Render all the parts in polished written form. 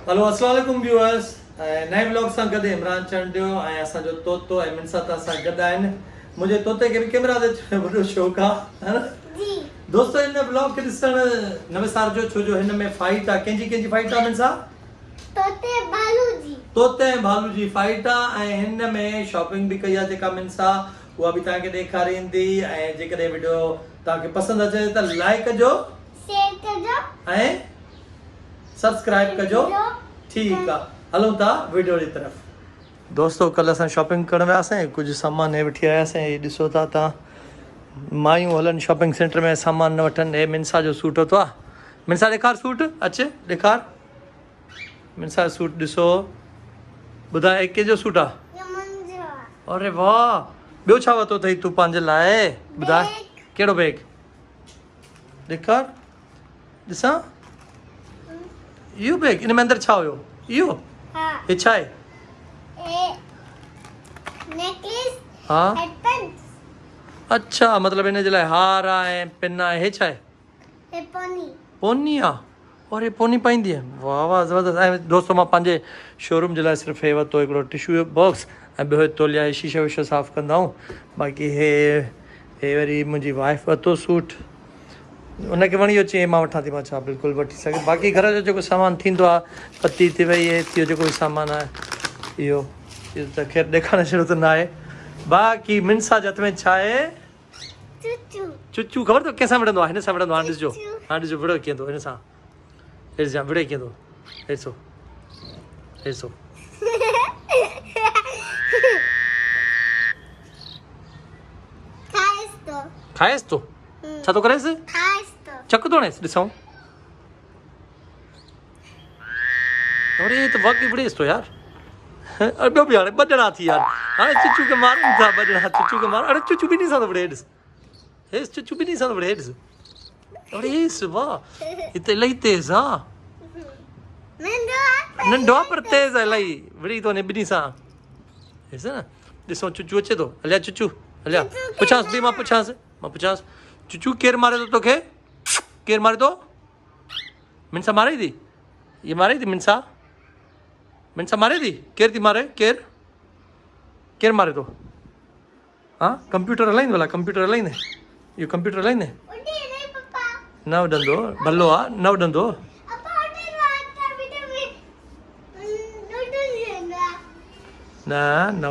Hello अस्सलाम वालेकुम viewers नए ब्लॉग सां गॾु इमरान चंडियो ऐं असांजो तोतो ऐं मिन सां असां गॾु आहिनि मुंहिंजे तोते खे बि कैमरा ते वॾो शौक़ु आहे जी दोस्तो हिन ब्लॉग खे ॾिसण नवे साल जो छो जो हिन में फाइट आहे कंहिंजी फाइट आहे मिन सां तोते ऐं भालू जी फाइट आहे ऐं हिन में शॉपिंग बि कई आहे जेका मिन सां उहा बि तव्हांखे ॾेखारींदी ऐं जेकॾहिं वीडियो तव्हांखे पसंदि अचे त लाइक कजो शेयर कजो ऐं सब्सक्राइब कजो ठीक है हलो था वीडियो की तरफ दोस्तों कल अस शॉपिंग करण वियासीं कुछ सामान हे वठी आयासीं ये ॾिसो था तव्हां मायूं हलन शॉपिंग सेंटर में सामान न वठन हे मिनसा जो सूट होतो आहे मिनसा ॾेखार सूट अचे ॾेखार मिनसा सूट ॾिसो ॿुधाए कंहिंजो सूट आहे अरे वाह ॿियो छा वरितो अथई तूं पंहिंजे लाइ ॿुधाए कहिड़ो बैग ॾेखार ॾिसां इहो बैग इन में अंदर छा हुयो इहो हे छा आहे नेकलेस हा हेडबैंड अच्छा मतलब इन जे लाइ हार आहे पिन आहे हे छा आहे हे पोनी आहे और हे पोनी पाईंदी आहे वाह वाह ज़बरदस्त ऐं दोस्तो मां पंहिंजे शोरूम जे लाइ सिर्फ़ु हे वरितो हिकिड़ो टिशू बॉक्स ऐं ॿियो तोलिया शीशा वीशा साफ़ु कंदा आहियूं बाक़ी हे वरी मुंहिंजी वाइफ वरितो सूट उनखे वणी वियो चई मां वठां थी मां छा बिल्कुलु वठी सघे बाक़ी घर जो जेको सामान थींदो आहे पती थी वई हे थियो जेको बि सामान आहे इहो त ख़ैर ॾेखारण जहिड़ो त न आहे बाक़ी मिनसा जे हथ में छा आहे चुचू ख़बर अथव कंहिंसां विढ़ंदो आहे हिन सां विढ़ंदो आहे हाणे ॾिसजो विढ़ो कीअं थो हिन सां ॾिसजां विढ़े कीअं थो ॾिसो खाएसि थो छा थो करेसि चक थो हणेसि ॾिसूं अरे त वाक़ई विढ़ेसि थो यार ॿियो बि हाणे ॿ ॼणा थी यार हाणे चुचू खे मारनि था ॿ ॼणा चुचू खे मार अरे चुचू ॿिन्ही सां थो विढ़े हेसि चुचू ॿिन्ही सां थो विढ़े हेसि अरे हेसि वाह हिते इलाही तेज़ आहे नंढो आहे पर तेज़ आहे इलाही विढ़ी थो वञे ॿिन्ही सां हेसि न ॾिसो चुचू अचे थो हलिया चुचू हलिया पुछांसि बि मां पुछांसि चुचू केरु मारे थो तोखे केरु मारे थो मिनसा मारे थी ये मारे थी मिनसा मारे थी केरु थी मारे केरु मारे थो हा कंप्यूटर हलाईंदो भला कंप्यूटर हलाईंदे इहो कंप्यूटर हलाईंदे न उॾंदो भलो आहे न उॾंदो न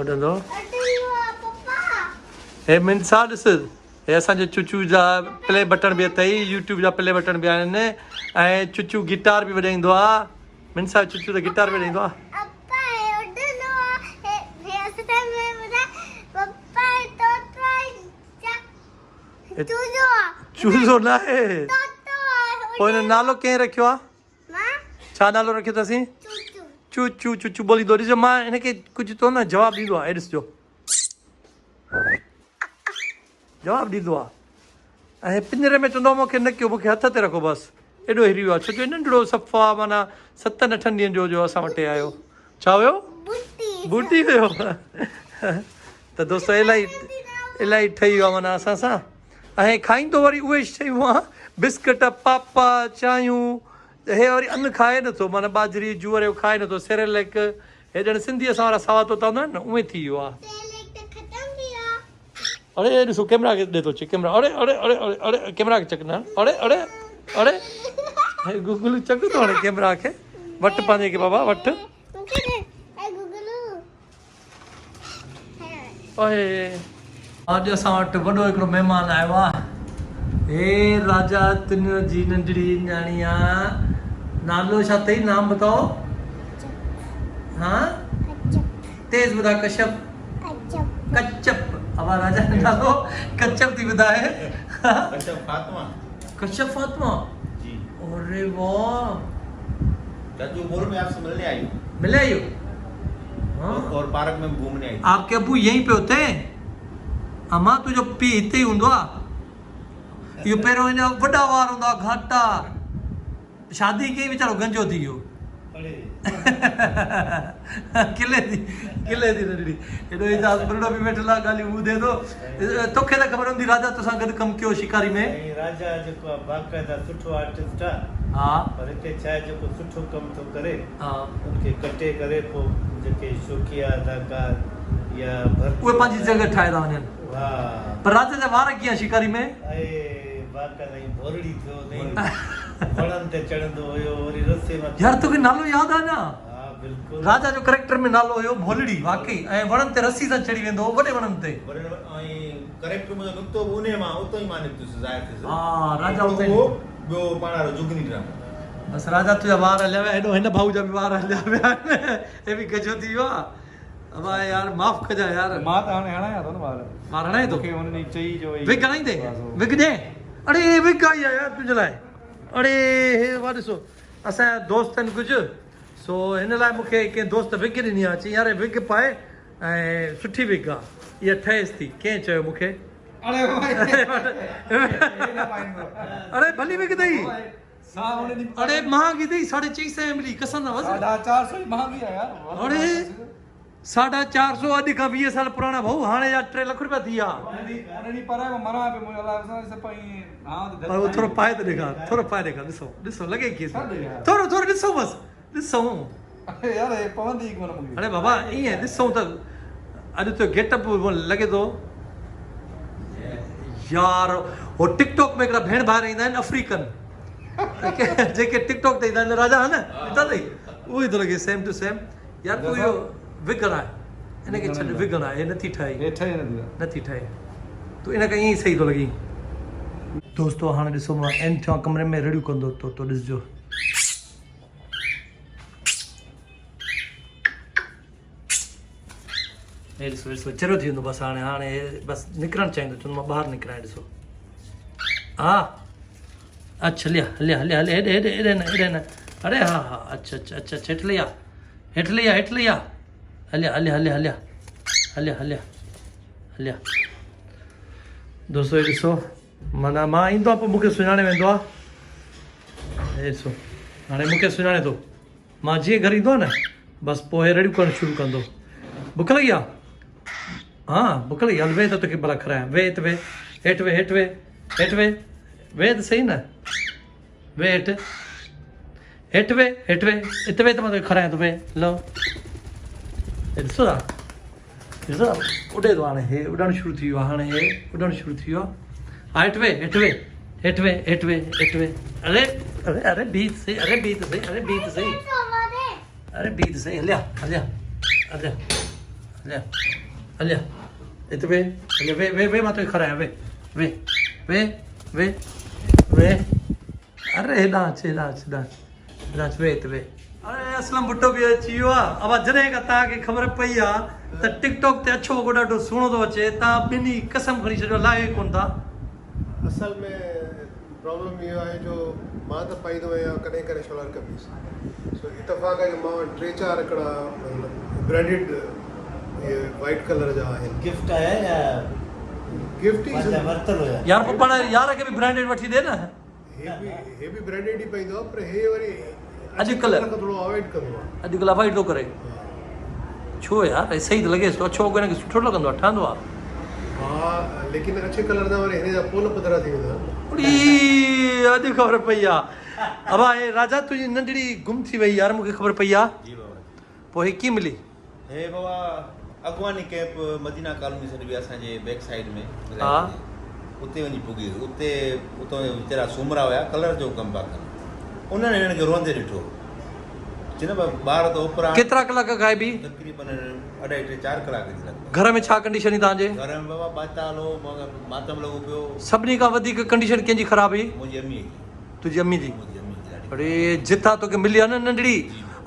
उॾंदो हे मिनसा ॾिस हे असांजे चुचू जा प्ले बटन बि अथई यूट्यूब जा प्ले बटन बि आहिनि ऐं चुचू गिटार बि वॼाईंदो आहे मिनसा चुचू त गिटार बि वॼाईंदो आहे चूज़ो न आहे पोइ हिन नालो कंहिं रखियो आहे छा नालो रखियो अथसीं चुचू ॿोलींदो ॾिसो मां हिनखे कुझु थो न जवाबु ॾींदो आहे ॾिसजो जवाबु ॾींदो आहे ऐं पिंजरे में चवंदो आहे मूंखे न कयो मूंखे हथ ते रखो बसि एॾो हिरी वियो आहे छो जो नंढिड़ो सफ़ा माना 7-8 ॾींहंनि जो असां वटि आयो छा हुयो बूटी हुयो त दोस्तो इलाही ठही वियो आहे माना असां सां ऐं खाईंदो वरी उहे शयूं आहे बिस्किट पापा चांहियूं हे वरी अन्न खाए नथो माना बाजरी जूअर जो खाए नथो सेरेलेक हे ॼण सिंधी असां वारा सावा तोता हूंदा आहिनि न उहे थी वियो आहे अरे ॾिसो कैमरा खे ॾे थो अचे कैमरा अरे कैमरा खे चक न अरे गूगल चक थो हाणे कैमरा खे वटि पंहिंजे खे बाबा वटि अॼु असां वटि वॾो हिकिड़ो महिमान आयो आहे हे राजा तुनियो जी नंढड़ी न्याणी आहे नालो छा अथई नाम बताओ हाँ तेज ॿुधा कश्यप अब राजा ने नालो कश्यप थी ॿुधाए कश्यप फातिमा जी अरे वाह रजूपुर में आपसे मिले आई हो और पार्क में घूमने आई आपके अबू यहीं पे होते हैं अम्मा तुझो पी हिते ही हूंदो आहे इहो पहिरियों हिन वॾा वार हूंदा घाटा शादी कई वीचारो गंजो थी वियो किले थी नंढड़ी एॾो इजाज़ बुरड़ो बि वेठल आहे ॻाल्हियूं ॿुधे थो तोखे त ख़बर हूंदी राजा तोसां गॾु कमु कयो शिकारी में राजा जेको आहे बाक़ाइदा सुठो आर्टिस्ट आहे हा पर हिते छा आहे जेको सुठो कमु थो करे हा उनखे कटे करे पोइ जेके शौक़िया अदाकार या उहे पंहिंजी जॻह ठाहे था वञनि वाह पर राजा जा वार कीअं शिकारी में वाका नहीं भोरड़ी थियो नहीं वणनि ते चढ़ंदो हुयो वरी रस्ते में यार तोखे नालो यादि आहे न हा बिल्कुलु राजा जो करेक्टर में नालो हुयो भोलड़ी वाकई ऐं वणनि ते रस्सी सां चढ़ी वेंदो वॾे वणनि ते करेक्टर मुंहिंजो निकितो बि उन मां उतो ई मां निकितुसि ज़ाहिर थियुसि हा राजा उते ॿियो पाण वारो जुगनी ड्रामा बसि राजा तुंहिंजा वार हलिया विया हेॾो हिन भाऊ जा बि वार हलिया विया आहिनि हे बि गजो थी वियो आहे अब यार माफ़ कजां यार मां त हाणे हणायां थो न ॿार वार हणाए थो मूंखे हुननि चई जो विग हणाईंदे विग ॾे अड़े विग आई आहे यार तुंहिंजे लाइ अड़े हे वा ॾिसो असांजा दोस्त आहिनि कुझु सो हिन लाइ मूंखे कंहिं दोस्त विग ॾिनी आहे चई यार विग पाए ऐं सुठी विग आहे इहा ठहेसि थी कंहिं चयो मूंखे अरे अरे भली विग अथई सा हुननि अरे महांगी अथई 450 मिली कसम सां बसि 450 ई महांगी आहे यार अरे 450 अॼु खां 20 साल पुराणा भाऊ हाणे जा 3 लख रुपया थी विया हुननि पर मरा पे मुझे अलाए असां पई हां पर वो थोरो पाए त ॾेखार थोरो पाए ॾेखार ॾिसो लॻे कीअं थोरो ॾिसो बसि ॾिसो अरे यार हे पवंदी कोन मूंखे अरे बाबा ईअं ॾिसूं त अॼु तो गेटअप लॻे थो यार हो टिकटॉक में हिकिड़ा भेण भाइर ईंदा आहिनि अफ्रीकन जेके टिकटॉक ते ईंदा आहिनि राजा हा न ईंदा अथई उहो ई थो लॻे सेम टू सेम यार तूं इहो विगड़ आहे हिनखे छॾ विगड़ आहे हे नथी ठहे हे ठहे नथी ठहे तूं इन खे ईअं ई सही थो लॻी दोस्तो हाणे ॾिसो मां एन थियो कमरे में रेडियो कंदो तो ॾिसजो हे ॾिसो ॾिसो चरो थी वेंदो बसि हाणे बसि निकिरणु चाहींदो चवंदो मां ॿाहिरि निकिरां ॾिसो हा अच्छा हलिया हेॾे हेॾे न अरे हा अच्छा हेठि लई आहे हलिया दोस्तो हे ॾिसो माना मां ईंदो आहे पोइ मूंखे सुञाणे वेंदो आहे हे ॾिसो हाणे मूंखे सुञाणे थो मां जीअं घर ईंदो आहे न बसि पोइ हे रेडियो करणु शुरू कंदो बुख लॻी आहे हा बुख लॻी हल वेह त तोखे भला खारायां वेह त वेह हेठि वेह त सही न वेह हेठि वेह हिते वेह त मां तोखे खारायां थो वेह लो ॾिसो था उॾे थो हाणे हे उॾणु शुरू थी वियो आहे हा हेठि वेह अरे बीह त सही हलिया हिते वे मां तोखे खारायां वे अरे हेॾां अच वे हिते वे अरे असलम भुट्टो बि अची वियो आहे अब जॾहिं खां तव्हांखे ख़बर पई आहे त टिकटॉक ते अछो वॻो ॾाढो सुहिणो थो अचे तव्हां ॿिन्ही कसम खणी छॾियो लाहे कोन था असल में प्रॉब्लम इहो आहे जो मां त पाईंदो आहियां कॾहिं कॾहिं शलवार कमीज़ सो इतफ़ाक़ आहे जो मां 3-4 हिकिड़ा ब्रांडेड वाइट कलर जा आहिनि गिफ्ट आया या गिफ्ट ई वरतल हुया यार पोइ पाण यार खे बि ब्रांडेड वठी ॾे न हे बि ब्रांडेड ई पाईंदो आहे पर हे वरी अॼुकल्ह थोरो अवॉइड कंदो आहे अॼुकल्ह अवॉइड थो करे छो यार सही त लॻेसि थो अछो वॻो हिनखे सुठो लॻंदो आहे ठहंदो आहे हा लेकिन अच्छे कलर जा वरी हिन जा पोल पधरा थी वेंदा आहिनि अॼु ख़बर पई आहे अब हे राजा तुंहिंजी नंढड़ी गुम थी वई यार मूंखे ख़बर पई आहे जी बाबा पोइ हे कीअं मिली हे बाबा अगवानी कैंप मदीना कॉलोनी से बि असांजे बैक साइड में हा उते वञी पुगी उतो वीचारा सूमरा हुया कलर जो कमु पिया कनि उन्हनि हिननि खे रोंदे ॾिठो चई न ॿार त उपरा केतिरा कलाक गाइबी तक़रीबन 2.5-4 कलाक जी लॻभॻि घर में छा कंडीशन हुई तव्हांजे घर में बाबा बाताल हो मातम लॻो पियो सभिनी खां वधीक कंडीशन कंहिंजी ख़राब हुई मुंहिंजी अम्मी तुंहिंजी अम्मी जी मुंहिंजी अम्मी जी ॾाढी अरे जितां तोखे मिली आहे न नंढड़ी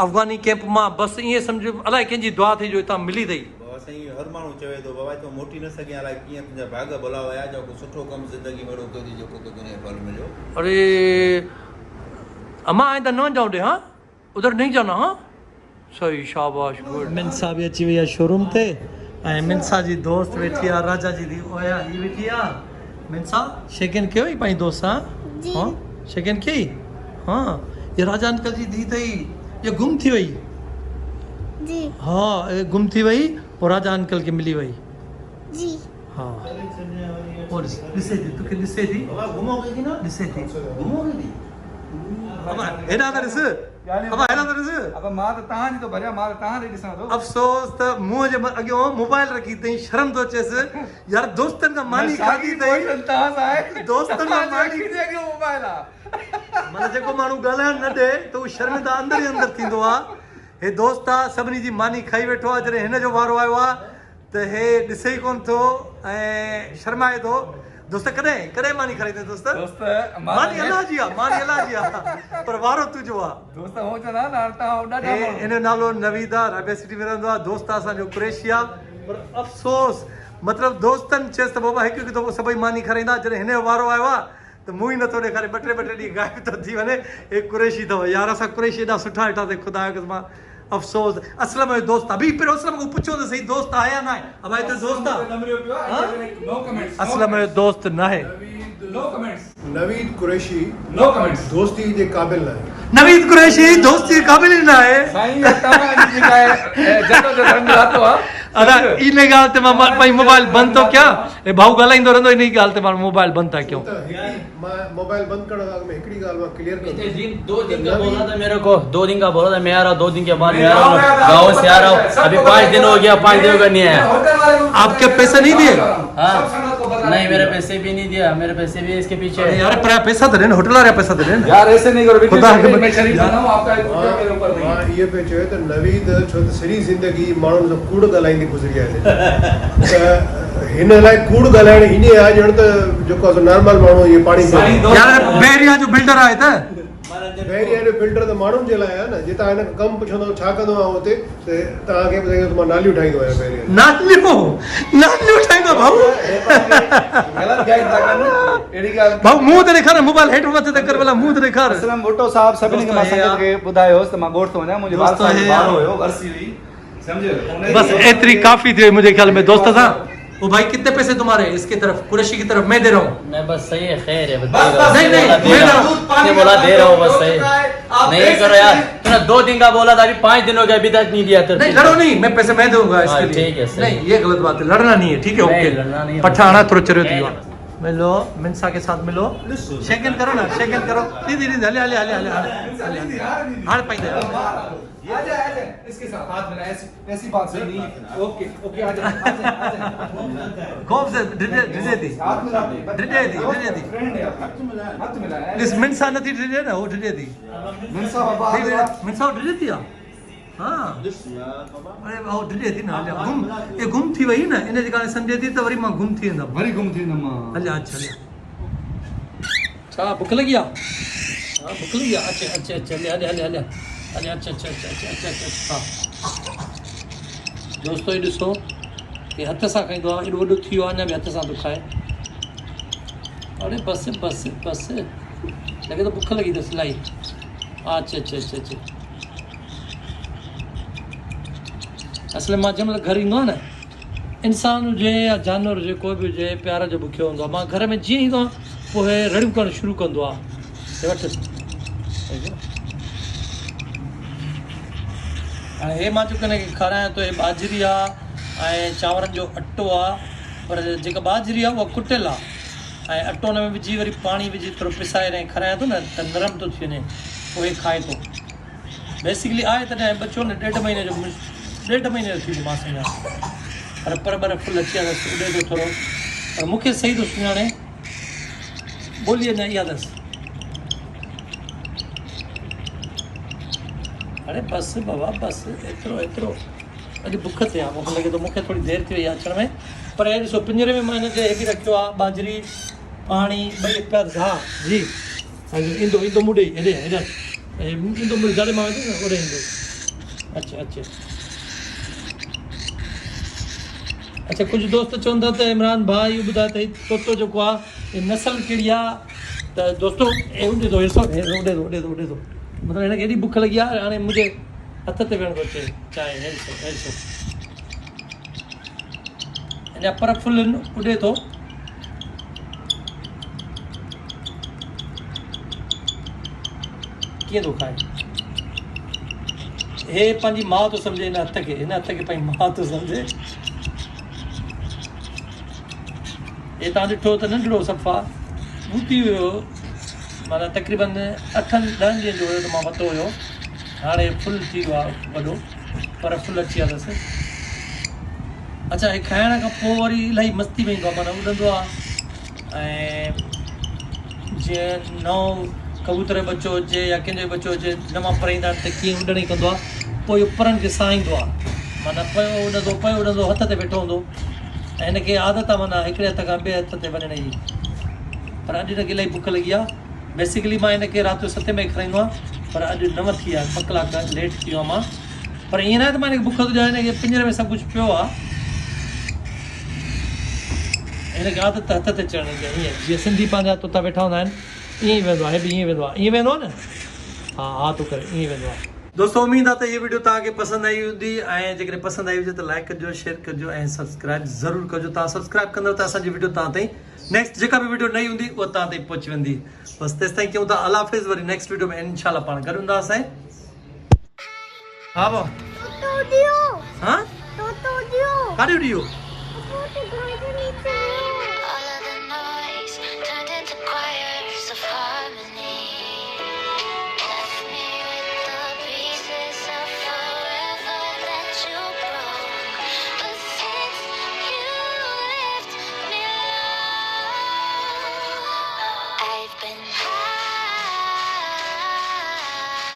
अफ़गानी कैंप मां बसि ईअं सम्झ अलाए कंहिंजी दुआ थी जो हितां मिली अथई बाबा साईं हर माण्हू चवे थो बाबा तूं मोटी न सघे अलाए कीअं तुंहिंजा भाग भला हुया जेको सुठो कमु ज़िंदगी में अहिड़ो कयो जेको तोखे हुन फल मिलियो अरे अम्मा आइंदा न जाऊं ॾे हाँ उधर नहीं जाना हाँ सही शाबाश गुड मिनसा बि अची वई आहे शोरूम ते ऐं मिनसा जी दोस्त वेठी आहे राजा जी दी ओया ही वेठी आहे मिनसा शेकन कयो ई पंहिंजी दोस्त सां जी। हाँ शेकन कई हाँ ये राजा अंकल जी दी अथई ये गुम थी वई जी हाँ ये गुम थी वई पोइ राजा अंकल खे मिली वई जी हाँ और ॾिसे थी तोखे ॾिसे थी बाबा घुमो गई थी न ॾिसे थी घुमो गई थी हेॾा त ॾिस अबा हेॾा त ॾिस अब मां त तव्हां जी तो भरिया मां त तव्हां ॾे ॾिसां थो अफ़सोस त मुंहं जे अॻियां मोबाइल रखी अथई शर्म थो अचेसि यार दोस्तनि खां मानी खाधी अथई तव्हां सां आहे दोस्तनि खां मानी मोबाइल आहे माना जेको माण्हू ॻाल्हाइण न ॾे त उहो शर्मिंदा अंदर ई अंदर थींदो आहे हे दोस्त आहे सभिनी जी मानी खाई वेठो आहे जॾहिं हिन जो वारो आयो आहे त हे ॾिसे ई कोन थो ऐं शर्माए थो दोस्त कॾहिं मानी खाईंदे दोस्त दोस्त मानी अलाह जी आहे पर वारो तुंहिंजो आहे दोस्त हो चवंदा न तव्हां ॾाढा हे हिन जो नालो नवीद आहे राबिया सिटी में रहंदो आहे दोस्त आहे असांजो कुरैशी आहे पर अफ़सोस मतिलबु दोस्तनि चएसि त बाबा हिकु हिकु दफ़ो सभई मानी खाराईंदा जॾहिं हिन जो वारो आयो आहे त मुंहुं ई नथो ॾेखारे ॿ टे ॾींहं गायब थो थी वञे हे कुरैशी अथव यार असां कुरैशी एॾा सुठा वेठा थिए ख़ुदा जो कसम अफ़सोस असलम जो दोस्त आहे पहिरियों असलम खां पुछो त सही दोस्त आहे या न आहे अब हिते दोस्त आहे नो कमेंट्स असलम जो दोस्त न आहे नो कमेंट्स नवीद कुरैशी नो कमेंट्स दोस्ती जे क़ाबिल न आहे नवीद कुरैशी दोस्ती क़ाबिल ई न आहे साईं तव्हां जी जेका जतो जो रंग लातो आहे अदा इन ॻाल्हि ते मां पंहिंजी मोबाइल बंदि थो कयां ऐं भाऊ ॻाल्हाईंदो रहंदो इन ॻाल्हि ते मां मोबाइल बंदि था कयूं त मां मोबाइल बंद करण अॻु में हिकिड़ी ॻाल्हि मां क्लियर दिन 2 दिन का बोला था मेरे को 2 दिन का बोला था मैं आ रहा हूँ 2 दिन के बाद मैं आ रहा हूँ गाँव से आ रहा हूँ अभी 5 दिन हो गया 5 दिन का नहीं आया आपके पैसे नहीं दिए हाँ नहीं मेरे पैसे भी नहीं दिया मेरे पैसे भी इसके पीछे यार पर पैसा तो देना होटल वाले पैसा तो देना यार ऐसे नहीं करो खुदा के मैं शरीफ बना हूं आपका एक रुपया मेरे ऊपर नहीं मां इहे पे चयो त नवीद छो त सॼी ज़िंदगी माण्हुनि सां कूड़ ॻाल्हाईंदी गुज़री आहे त हिन लाइ कूड़ ॻाल्हाइण हीअं आहे ॼण त जेको आहे नॉर्मल माण्हू इहे पाणी यार बेरिया जो बिल्डर आहे त पहिरियों जो फिल्टर त माण्हुनि जे लाइ आहे न जितां हिन कमु पुछंदो छा कंदो आहे हुते त तव्हांखे ॿुधाईंदो त मां नालियूं ठाहींदो आहियां पहिरियों नालियूं ठाहींदो भाऊ गलत गाइड था करना एड़ी का भाऊ मुंह ते ॾेखार मोबाइल हेठि मथे ते कर भला मुंह ते ॾेखार असलम भुट्टो साहब सभिनी खे मां संगत खे ॿुधायोसि त मां ॻोठ थो वञा मुंहिंजे दोस्तो बाल सां हे ॿार हुयो अरसी हुई सम्झो बस एतरी काफी थी मुझे ख्याल में दोस्त था वो भाई कितने पैसे तुम्हारे इसकी तरफ कुरैशी की तरफ मैं दे रहा हूँ मैं बस सही है खैर है नहीं नहीं मैं दे रहा हूँ ने बोला दे रहा हूँ बस सही नहीं करो यार तूने 2 दिन का बोला था अभी 5 दिन हो गए अभी तक नहीं दिया तो नहीं लड़ो नहीं मैं पैसे मैं दूंगा इसके हाँ, लिए ठीक है, सही। नहीं ये गलत बात है लड़ना नहीं है ठीक है नहीं, ओके लड़ना नहीं है। पठाना थोड़ा चलो दियो मिलो मिंसा के साथ मिलो शेक करो ना शेक करो दीदी दीदी हले हले हले हले हार पाइंदे आ जा इसके साथ हाथ मिला ऐसी बात सही नहीं है ओके ओके आ जा कौन से ड्रिजे दी हाथ मिला ड्रिजे दी फ्रेंड है हाथ मिला है इस मिंसा नथी ड्रिजे ना वो ड्रिजे दी मिनसा बाबा मिंसा ड्रिजे थी हाँ अरे वो ड्रिजे थी ना हले गुम ये गुम थी वही ना इन जे कारण समझे थी त वरी मां गुम थी वेंदम वरी गुम थी न मां हले अच्छा हले छा भूख लगी आ हां भूख लगी आ अच्छा अच्छा अच्छा हले हले हले हले अच्छा अच्छा अच्छा अच्छा अच्छा अच्छा दोस्तों ये ॾिसो ये हथ सां खाईंदो आहे एॾो वॾो थी वियो आहे अञा बि हथ सां थो खाए अरे बस बस बस लॻे तो भुख लगी अथसि इलाही अच्छा अच्छा अच्छा अच्छा असुल मां जंहिं महिल घरु ईंदो आहे न इंसान हुजे या जानवर हुजे कोई बि हुजे प्यार जो बुखियो हूंदो आहे मां घर में जीअं ईंदो आहियां पोइ हे रड़ियूं करणु शुरू कंदो आहे वठि हाणे हे मां चयो हिनखे खारायां थो हे बाजरी आहे ऐं चांवरनि जो अटो आहे पर जेका बाजरी आहे उहा कुटियल आहे ऐं अटो हुन में विझी वरी पाणी विझी थोरो पिसाए ऐं खारायां थो न त नरम थो थी वञे पोइ हे खाए थो बेसिकली आहे तॾहिं बचो न 1.5 महीने जो 1.5 महीने जो थी वियो मां सम्झा पर फुल अची विया अथसि उॾे थो थोरो पर मूंखे सही थो सुञाणे ॿोलीअ न इहा अथसि अरे बस बाबा बस एतिरो एतिरो अॼु बुख ते आहे मूंखे लॻे थो मूंखे थोरी देरि थी वई आहे अचण में पर हे ॾिसो पिंजरे में मां हिनखे हे बि रखियो आहे बाजरी पाणी ॿई पिया हा जी ईंदो ईंदो मुॾे हेॾे हेॾे ईंदो मुॾे जाॾे मां वेंदो न ओॾे ईंदो अच्छा अच्छा अच्छा कुझु दोस्त चवंदा त इमरान भाउ इहो ॿुधाए त हीउ तोतो जेको आहे ही नस्ल कहिड़ी आहे त दोस्तो हे उॾे थो ॾिसो उॾे थो मतिलबु हिनखे एॾी बुख लॻी आहे हाणे मुंहिंजे हथ ते वेहणु थो अचे चांहि हे ॾिसो अञा पर फुल उॾे थो कीअं थो खाए हे पंहिंजी माउ थो सम्झे हिन हथ खे पंहिंजी माउ थो सम्झे हे तव्हां ॾिठो त नंढड़ो सफ़ा भूती वियो माना तक़रीबन 8-10 ॾींहंनि जो हुयो त मां वरितो हुयो। हाणे फुल थी वियो आहे वॾो, पर फुल अची विया अथसि। अच्छा, हे खाइण खां पोइ वरी इलाही मस्ती में ईंदो आहे, माना उॾंदो आहे। ऐं जीअं नओं कबूतर जो बचो हुजे या कंहिंजो बचो हुजे, नवां पराईंदा आहिनि त कीअं उॾण ई कंदो आहे, पोइ इहो परनि खे साईंदो आहे। माना पियो उॾंदो हथ ते वेठो हूंदो, ऐं हिनखे आदत आहे माना हिकिड़े हथ खां ॿिए हथ ते वञण जी। पर अॼु हिनखे इलाही बुख लॻी आहे। बेसिकली मां हिनखे राति जो 7 बजे खाराईंदो आहियां, पर अॼु 9 थी विया, 2 कलाक लेट थी वियो आहे मां। पर ईअं न आहे त मां हिनखे बुख थो ॾियां, हिनखे पिंजरे में सभु कुझु पियो आहे, हिनखे आदत हथ ते चढ़ण जी। हीअं जीअं सिंधी पंहिंजा तोता वेठा हूंदा आहिनि, ईअं ई वेंदो आहे। हे बि ईअं वेंदो आहे, ईअं वेंदो आहे न, हा थो करे ईअं वेंदो आहे। दोस्तों, उम्मीद आहे त इहा वीडियो तव्हांखे पसंदि आई हूंदी, ऐं जेकॾहिं पसंदि आई हुजे त लाइक कजो, शेयर कजो ऐं सब्सक्राइब ज़रूरु कजो। तव्हां सब्सक्राइब कंदव त असांजी वीडियो तव्हां ताईं नेक्स्ट जेका बि वीडियो नई हूंदी उहा तव्हां ताईं पहुची वेंदी। बसि तेसि ताईं कयूं था अल्लाह हाफ़िज़। वरी नेक्स्ट वीडियो में इंशाल्लाह पाण गॾु हूंदासीं। हा भाउ, तो दियो हाँ तो दियो काॾे ॾियो? तो घर के नीचे